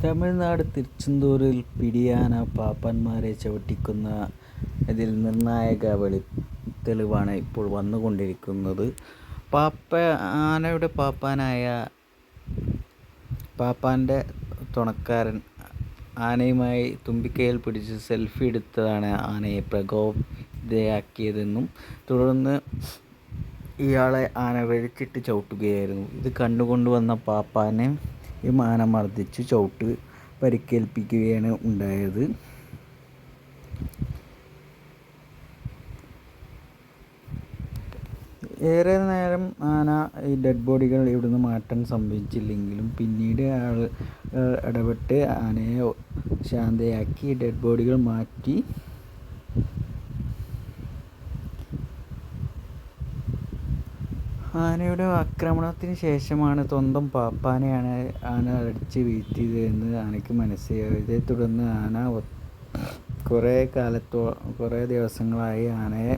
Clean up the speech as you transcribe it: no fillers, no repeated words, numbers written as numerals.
തമിഴ്നാട് തിരുച്ചെന്തൂരിൽ പിടിയാന പാപ്പാന്മാരെ ചവിട്ടിക്കുന്ന ഇതിൽ നിർണായക തെളിവാണ് ഇപ്പോൾ വന്നുകൊണ്ടിരിക്കുന്നത്. ആനയുടെ പാപ്പാനായ പാപ്പാൻ്റെ തുണക്കാരൻ ആനയുമായി തുമ്പിക്കൈയിൽ പിടിച്ച് സെൽഫി എടുത്തതാണ് ആനയെ പ്രകോപിതയാക്കിയതെന്നും തുടർന്ന് ഇയാളെ ആന വലിച്ചിട്ട് ചവിട്ടുകയായിരുന്നു. ഇത് കണ്ടുകൊണ്ടുവന്ന പാപ്പാനെ ആന മർദ്ദിച്ചു ചവിട്ട് പരിക്കേൽപ്പിക്കുകയാണ് ഉണ്ടായത്. ഏറെ നേരം ആന ഈ ഡെഡ് ബോഡികൾ ഇവിടുന്ന് മാറ്റാൻ സംഭവിച്ചില്ലെങ്കിലും പിന്നീട് ഇടപെട്ട് ആനയെ ശാന്തയാക്കി ഡെഡ് ബോഡികൾ മാറ്റി. ആനയുടെ ആക്രമണത്തിന് ശേഷമാണ് സ്വന്തം പാപ്പാനെയാണ് ആന അടിച്ച് വീഴ്ത്തിയത് എന്ന് ആനയ്ക്ക് മനസ്സിലായത്. ഇതേ തുടർന്ന് ആന കുറേ ദിവസങ്ങളായി ആനയെ